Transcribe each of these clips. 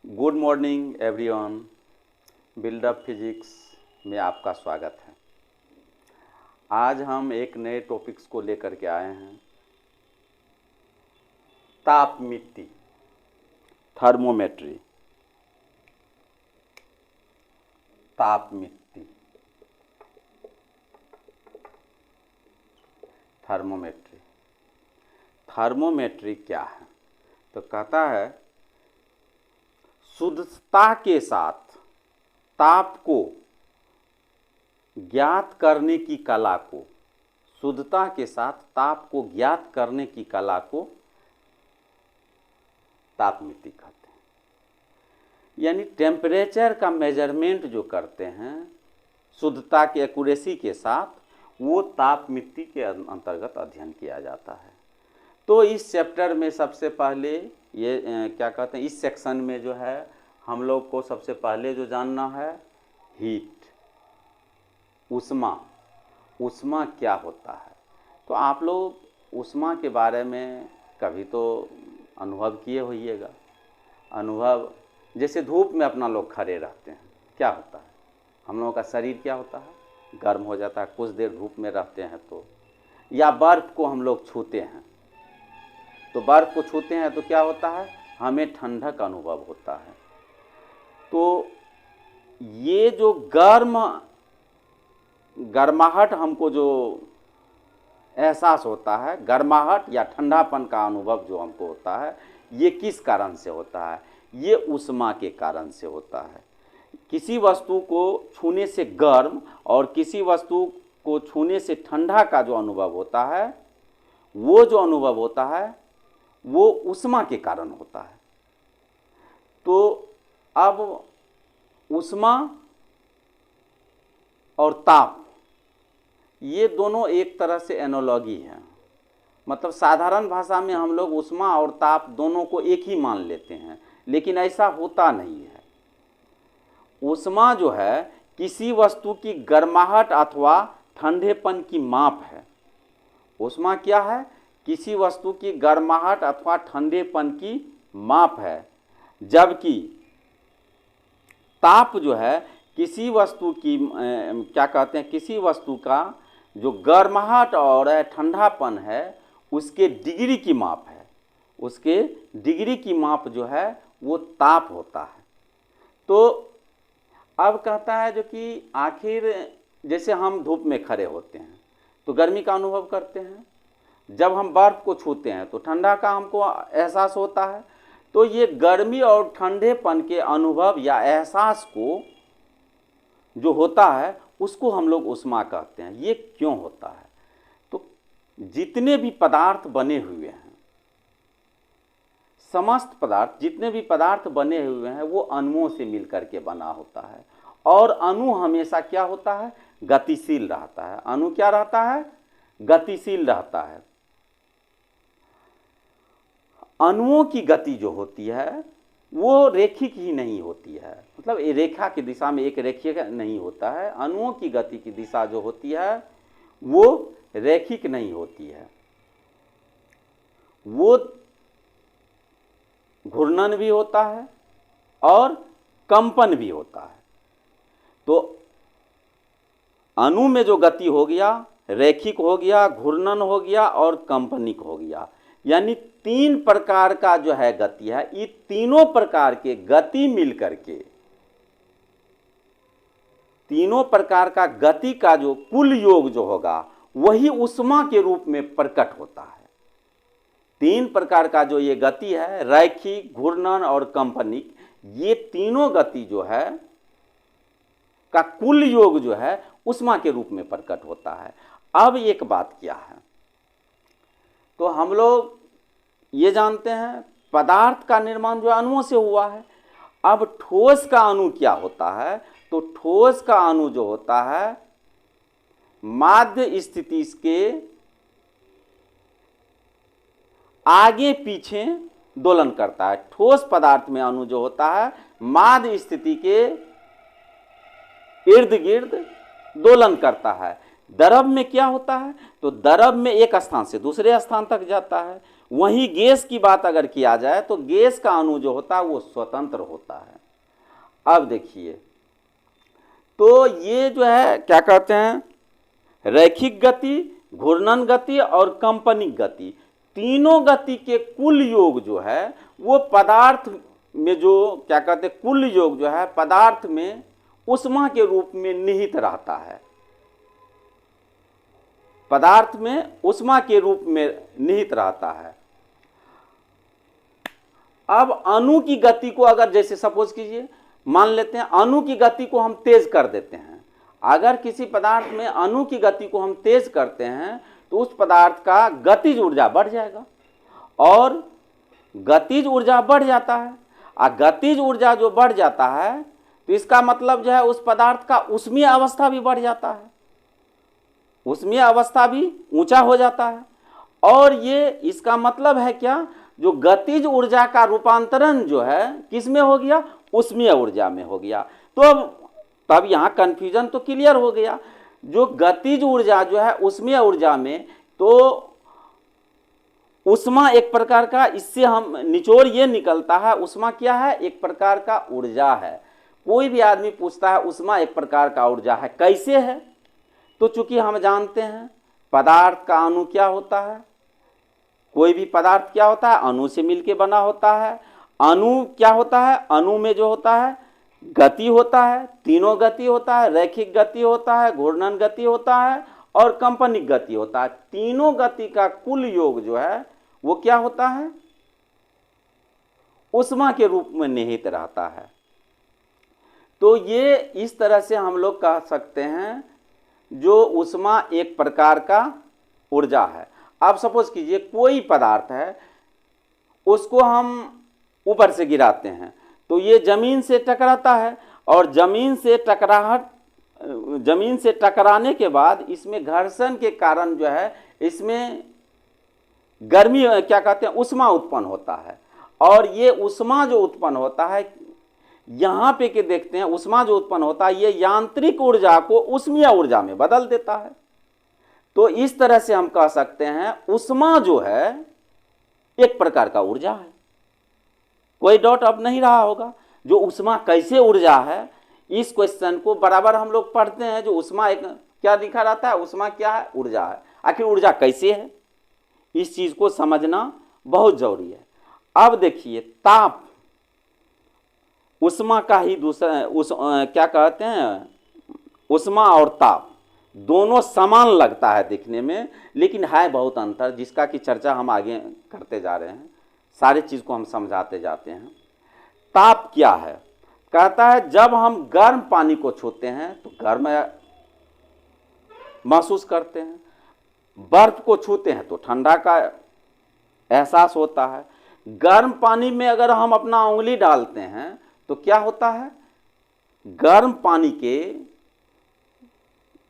Good morning everyone. Build up physics में आपका स्वागत है। आज हम एक नए टॉपिक्स को लेकर के आए हैं। तापमिति, थर्मोमेट्री। तापमिति, थर्मोमेट्री। थर्मोमेट्री क्या है? तो कहता है शुद्धता के साथ ताप को ज्ञात करने की कला को, शुद्धता के साथ ताप को ज्ञात करने की कला को तापमिति कहते हैं। यानी टेम्परेचर का मेजरमेंट जो करते हैं शुद्धता के एक्यूरेसी के साथ, वो तापमिति के अंतर्गत अध्ययन किया जाता है। तो इस चैप्टर में सबसे पहले ये क्या कहते हैं, इस सेक्शन में जो है हम लोग को सबसे पहले जो जानना है हीट, ऊष्मा। ऊष्मा क्या होता है? तो आप लोग ऊष्मा के बारे में कभी तो अनुभव किए होइएगा। अनुभव जैसे धूप में अपना लोग खड़े रहते हैं, क्या होता है? हम लोगों का शरीर क्या होता है? गर्म हो जाता है। कुछ देर धूप में रहते हैं तो, या बर्फ़ को हम लोग छूते हैं तो बर्फ़ को छूते हैं तो क्या होता है? हमें ठंडक अनुभव होता है। तो ये जो गर्माहट हमको जो एहसास होता है, गर्माहट या ठंडापन का अनुभव जो हमको होता है, ये किस कारण से होता है? ये ऊष्मा के कारण से होता है। किसी वस्तु को छूने से गर्म और किसी वस्तु को छूने से ठंडा का जो अनुभव होता है, वो जो अनुभव होता है वो ऊष्मा के कारण होता है। तो अब ऊष्मा और ताप, ये दोनों एक तरह से एनालॉजी है। मतलब साधारण भाषा में हम लोग ऊष्मा और ताप दोनों को एक ही मान लेते हैं, लेकिन ऐसा होता नहीं है। ऊष्मा जो है किसी वस्तु की गर्माहट अथवा ठंडेपन की माप है। ऊष्मा क्या है? किसी वस्तु की गर्माहट अथवा ठंडेपन की माप है। जबकि ताप जो है किसी वस्तु की क्या कहते हैं, किसी वस्तु का जो गर्माहट और ठंडापन है उसके डिग्री की माप है। उसके डिग्री की माप जो है वो ताप होता है। तो अब कहता है जो कि आखिर जैसे हम धूप में खड़े होते हैं तो गर्मी का अनुभव करते हैं, जब हम बर्फ़ को छूते हैं तो ठंडा का हमको एहसास होता है। तो ये गर्मी और ठंडेपन के अनुभव या एहसास को जो होता है उसको हम लोग ऊष्मा कहते हैं। ये क्यों होता है? तो जितने भी पदार्थ बने हुए हैं, समस्त पदार्थ, जितने भी पदार्थ बने हुए हैं वो अणुओं से मिलकर के बना होता है। और अणु हमेशा क्या होता है? गतिशील रहता है। अणु क्या रहता है? गतिशील रहता है। अणुओं की गति जो होती है वो रेखिक ही नहीं होती है। मतलब रेखा की दिशा में एक रेखिक नहीं होता है। अणुओं की गति की दिशा जो होती है वो रेखिक नहीं होती है। वो घूर्णन भी होता है और कंपन भी होता है। तो अणु में जो गति हो गया, रेखिक हो गया, घूर्णन हो गया और कंपनिक हो गया। यानी तीन प्रकार का जो है गति है, ये तीनों प्रकार के गति मिलकर के, तीनों प्रकार का गति का जो कुल योग जो होगा वही ऊष्मा के रूप में प्रकट होता है। तीन प्रकार का जो ये गति है, रैखिक, घूर्णन और कंपनिक, ये तीनों गति जो है का कुल योग जो है ऊष्मा के रूप में प्रकट होता है। अब एक बात क्या है, तो हम लोग ये जानते हैं पदार्थ का निर्माण जो अणुओं से हुआ है। अब ठोस का अणु क्या होता है? तो ठोस का अणु जो होता है माध्य स्थिति के आगे पीछे दोलन करता है। ठोस पदार्थ में अणु जो होता है माध्य स्थिति के इर्द गिर्द दोलन करता है। द्रव में क्या होता है, तो द्रव में एक स्थान से दूसरे स्थान तक जाता है। वहीं गैस की बात अगर किया जाए तो गैस का अणु जो होता है वो स्वतंत्र होता है। अब देखिए, तो ये जो है क्या कहते हैं, रैखिक गति, घूर्णन गति और कंपनिक गति, तीनों गति के कुल योग जो है वो पदार्थ में जो क्या कहते हैं, कुल योग जो है पदार्थ में ऊष्मा के रूप में निहित रहता है, पदार्थ में ऊष्मा के रूप में निहित रहता है। अब अणु की गति को अगर जैसे सपोज कीजिए, मान लेते हैं अणु की गति को हम तेज कर देते हैं। अगर किसी पदार्थ में अणु की गति को हम तेज करते हैं तो उस पदार्थ का गतिज ऊर्जा बढ़ जाएगा, और गतिज ऊर्जा बढ़ जाता है। और गतिज ऊर्जा जो बढ़ जाता है तो इसका मतलब जो है उस पदार्थ का ऊष्मीय अवस्था भी बढ़ जाता है, ऊष्मीय अवस्था भी ऊंचा हो जाता है। और ये इसका मतलब है क्या, जो गतिज ऊर्जा का रूपांतरण जो है किस में हो गया, ऊष्मीय ऊर्जा में हो गया। तो अब तब यहाँ कन्फ्यूजन तो क्लियर हो गया। जो गतिज ऊर्जा जो है ऊष्मीय ऊर्जा में, तो ऊष्मा एक प्रकार का, इससे हम निचोड़ ये निकलता है, ऊष्मा क्या है, एक प्रकार का ऊर्जा है। कोई भी आदमी पूछता है ऊष्मा एक प्रकार का ऊर्जा है, कैसे है, तो चूंकि हम जानते हैं पदार्थ का अणु क्या होता है, कोई भी पदार्थ क्या होता है, अणु से मिलके बना होता है। अणु क्या होता है, अणु में जो होता है गति होता है, तीनों गति होता है, रैखिक गति होता है, घूर्णन गति होता है और कंपनिक गति होता है। तीनों गति का कुल योग जो है वो क्या होता है, ऊष्मा के रूप में निहित रहता है। तो ये इस तरह से हम लोग कह सकते हैं जो ऊष्मा एक प्रकार का ऊर्जा है। अब सपोज कीजिए कोई पदार्थ है, उसको हम ऊपर से गिराते हैं तो ये जमीन से टकराता है, और जमीन से टकराने के बाद इसमें घर्षण के कारण जो है इसमें गर्मी क्या कहते हैं, ऊष्मा उत्पन्न होता है। और ये ऊष्मा जो उत्पन्न होता है, यहाँ पे के देखते हैं, ऊष्मा जो उत्पन्न होता है ये यांत्रिक ऊर्जा को ऊष्मीय ऊर्जा में बदल देता है। तो इस तरह से हम कह सकते हैं ऊष्मा जो है एक प्रकार का ऊर्जा है। कोई डाउट अब नहीं रहा होगा, जो ऊष्मा कैसे ऊर्जा है, इस क्वेश्चन को बराबर हम लोग पढ़ते हैं। जो ऊष्मा एक क्या लिखा रहता है, ऊष्मा क्या है, ऊर्जा है। आखिर ऊर्जा कैसे है, इस चीज को समझना बहुत जरूरी है। अब देखिए ताप, ऊष्मा का ही दूसरा क्या कहते हैं, ऊष्मा और ताप दोनों समान लगता है दिखने में, लेकिन है बहुत अंतर, जिसका की चर्चा हम आगे करते जा रहे हैं, सारी चीज को हम समझाते जाते हैं। ताप क्या है, कहता है जब हम गर्म पानी को छूते हैं तो गर्म महसूस करते हैं, बर्फ को छूते हैं तो ठंडा का एहसास होता है। गर्म पानी में अगर हम अपना उंगली डालते हैं तो क्या होता है, गर्म पानी के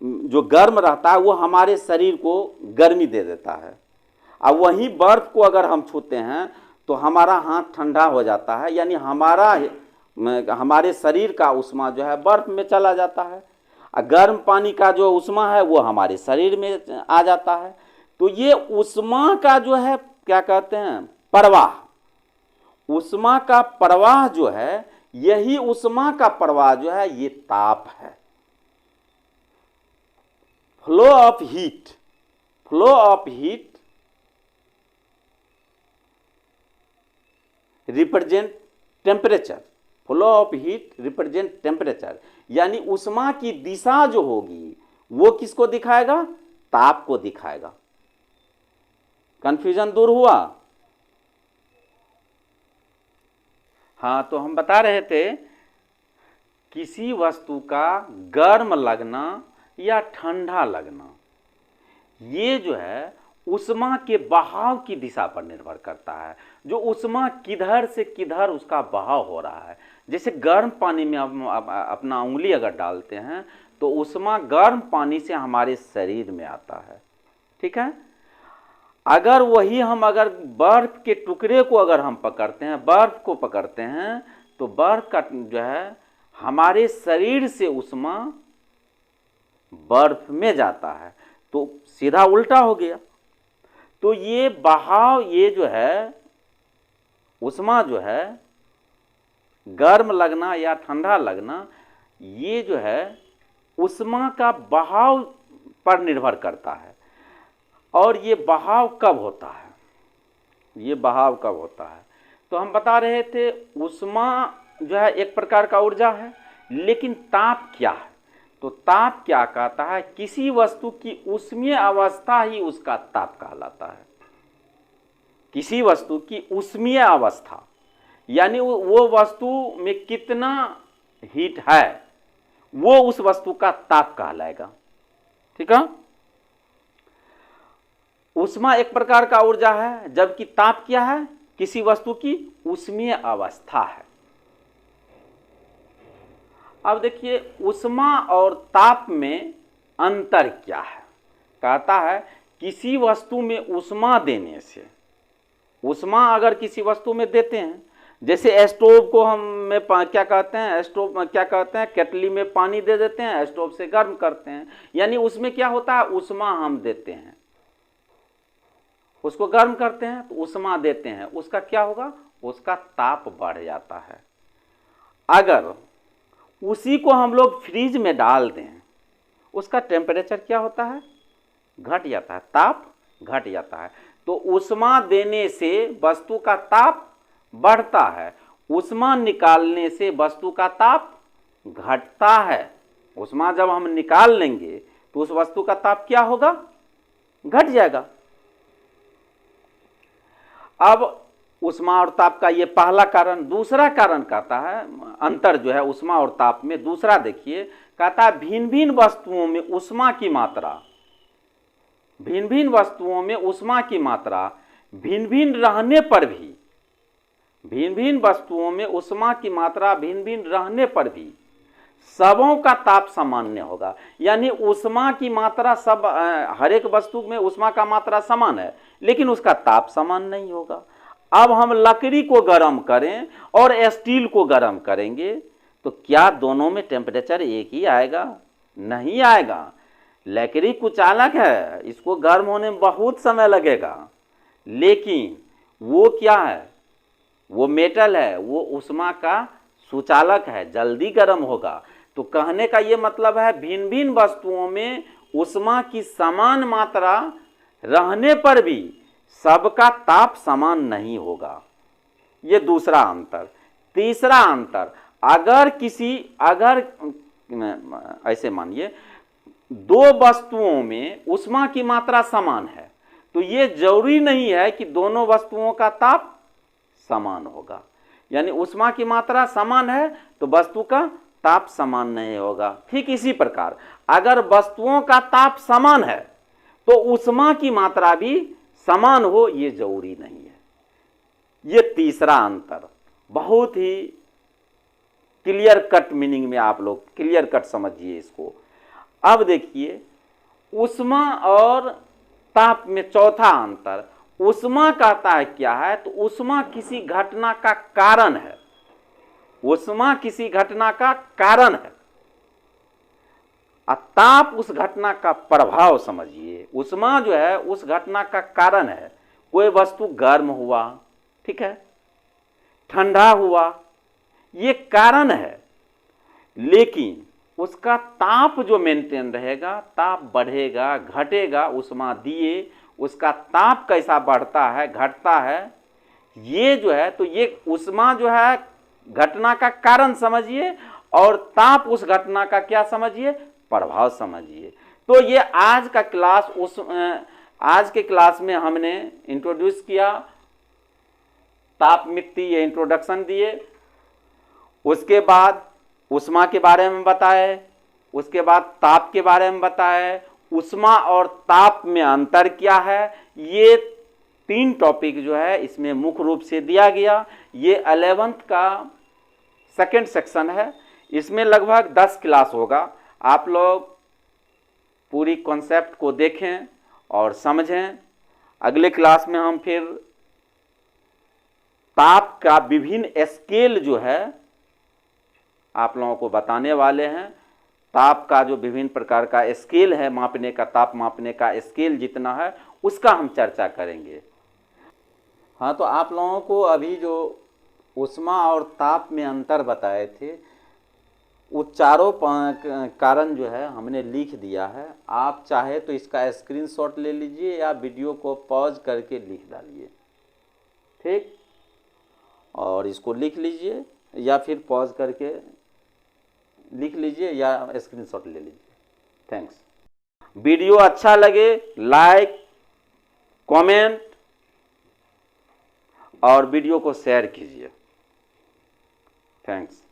जो गर्म रहता है वो हमारे शरीर को गर्मी दे देता है। अब वहीं बर्फ को अगर हम छूते हैं तो हमारा हाथ ठंडा हो जाता है, यानी हमारे शरीर का ऊष्मा जो है बर्फ में चला जाता है, और गर्म पानी का जो ऊष्मा है वो हमारे शरीर में आ जाता है। तो ये ऊष्मा का जो है क्या कहते हैं, प्रवाह, ऊष्मा का प्रवाह जो है, यही ऊष्मा का प्रवाह जो है ये ताप है। Flow of heat, flow of heat represent temperature, flow of heat represent temperature, यानी ऊष्मा की दिशा जो होगी वो किसको दिखाएगा, ताप को दिखाएगा। कंफ्यूजन दूर हुआ। हाँ, तो हम बता रहे थे किसी वस्तु का गर्म लगना या ठंडा लगना, ये जो है ऊष्मा के बहाव की दिशा पर निर्भर करता है। जो ऊष्मा किधर से किधर उसका बहाव हो रहा है, जैसे गर्म पानी में हम अपना उंगली अगर डालते हैं तो ऊष्मा गर्म पानी से हमारे शरीर में आता है, ठीक है। अगर वही हम अगर बर्फ के टुकड़े को अगर हम पकड़ते हैं, बर्फ को पकड़ते हैं, तो बर्फ का जो है हमारे शरीर से ऊष्मा बर्फ में जाता है, तो सीधा उल्टा हो गया। तो ये बहाव, ये जो है उष्मा जो है, गर्म लगना या ठंडा लगना, ये जो है उष्मा का बहाव पर निर्भर करता है। और ये बहाव कब होता है, ये बहाव कब होता है? तो हम बता रहे थे उष्मा जो है एक प्रकार का ऊर्जा है, लेकिन ताप क्या है? तो ताप क्या कहता है? किसी वस्तु की ऊष्मीय अवस्था ही उसका ताप कहलाता है। किसी वस्तु की ऊष्मीय अवस्था यानी वो वस्तु में कितना हीट है, वो उस वस्तु का ताप कहलाएगा। ठीक है। ऊष्मा एक प्रकार का ऊर्जा है, जबकि ताप क्या है? किसी वस्तु की ऊष्मीय अवस्था है। अब देखिए ऊष्मा और ताप में अंतर क्या है? कहता है किसी वस्तु में ऊष्मा देने से, ऊष्मा अगर किसी वस्तु में देते हैं, जैसे स्टोव को हम में क्या कहते हैं, स्टोव में क्या कहते हैं, केटली में पानी दे देते हैं, स्टोव से गर्म करते हैं, यानी उसमें क्या होता है, ऊष्मा हम देते हैं, उसको गर्म करते हैं तो ऊष्मा देते हैं, उसका क्या होगा, उसका ताप बढ़ जाता है। अगर उसी को हम लोग फ्रीज में डाल दें, उसका टेम्परेचर क्या होता है, घट जाता है, ताप घट जाता है। तो ऊष्मा देने से वस्तु का ताप बढ़ता है, ऊष्मा निकालने से वस्तु का ताप घटता है। ऊष्मा जब हम निकाल लेंगे तो उस वस्तु का ताप क्या होगा, घट जाएगा। अब ऊष्मा और ताप का ये पहला कारण। दूसरा कारण कहता है, अंतर जो है ऊष्मा और ताप में, दूसरा देखिए, कहता है भिन्न भिन्न वस्तुओं में ऊष्मा की मात्रा, भिन्न भिन्न वस्तुओं में ऊष्मा की मात्रा भिन्न भिन्न रहने पर भी, भिन्न भिन्न वस्तुओं में ऊष्मा की मात्रा भिन्न भिन्न रहने पर भी सबों का ताप सामान्य होगा। यानी ऊष्मा की मात्रा सब, हर एक वस्तु में ऊष्मा का मात्रा समान है, लेकिन उसका ताप समान नहीं होगा। अब हम लकड़ी को गर्म करें और स्टील को गर्म करेंगे तो क्या दोनों में टेम्परेचर एक ही आएगा? नहीं आएगा। लकड़ी कुचालक है, इसको गर्म होने में बहुत समय लगेगा, लेकिन वो क्या है, वो मेटल है, वो ऊष्मा का सुचालक है, जल्दी गर्म होगा। तो कहने का ये मतलब है भिन्न भिन्न वस्तुओं में ऊष्मा की समान मात्रा रहने पर भी सबका ताप समान नहीं होगा। ये दूसरा अंतर। तीसरा अंतर, अगर ऐसे मानिए दो वस्तुओं में ऊष्मा की मात्रा समान है, तो ये जरूरी नहीं है कि दोनों वस्तुओं का ताप समान होगा। यानी ऊष्मा की मात्रा समान है तो वस्तु का ताप समान नहीं होगा। ठीक इसी प्रकार अगर वस्तुओं का ताप समान है तो ऊष्मा की मात्रा भी समान हो, ये जरूरी नहीं है। ये तीसरा अंतर बहुत ही क्लियर कट मीनिंग में आप लोग क्लियर कट समझिए इसको। अब देखिए ऊष्मा और ताप में चौथा अंतर, ऊष्मा कहता है क्या है, तो ऊष्मा किसी घटना का कारण है, ऊष्मा किसी घटना का कारण है, ताप उस घटना का प्रभाव समझिए। ऊष्मा जो है उस घटना का कारण है। कोई वस्तु गर्म हुआ, ठीक है, ठंडा हुआ, ये कारण है, लेकिन उसका ताप जो मेंटेन रहेगा, ताप बढ़ेगा घटेगा, ऊष्मा दिए उसका ताप कैसा बढ़ता है घटता है, ये जो है, तो ये ऊष्मा जो है घटना का कारण समझिए और ताप उस घटना का क्या समझिए, प्रभाव समझिए। तो ये आज का क्लास, आज के क्लास में हमने इंट्रोड्यूस किया ताप मित्ति, ये इंट्रोडक्शन दिए, उसके बाद ऊष्मा के बारे में बताए, उसके बाद ताप के बारे में बताए, ऊष्मा और ताप में अंतर क्या है, ये 3 टॉपिक जो है इसमें मुख्य रूप से दिया गया। ये 11th का सेकंड सेक्शन है, इसमें लगभग 10 क्लास होगा। आप लोग पूरी कॉन्सेप्ट को देखें और समझें। अगले क्लास में हम फिर ताप का विभिन्न स्केल जो है आप लोगों को बताने वाले हैं। ताप का जो विभिन्न प्रकार का स्केल है मापने का, ताप मापने का स्केल जितना है उसका हम चर्चा करेंगे। हाँ, तो आप लोगों को अभी जो ऊष्मा और ताप में अंतर बताए थे वो चारों कारण जो है हमने लिख दिया है। आप चाहे तो इसका स्क्रीनशॉट ले लीजिए या वीडियो को पॉज करके लिख डालिए, ठीक, और इसको लिख लीजिए या फिर पॉज करके लिख लीजिए या स्क्रीनशॉट ले लीजिए। थैंक्स। वीडियो अच्छा लगे लाइक, कमेंट और वीडियो को शेयर कीजिए। थैंक्स।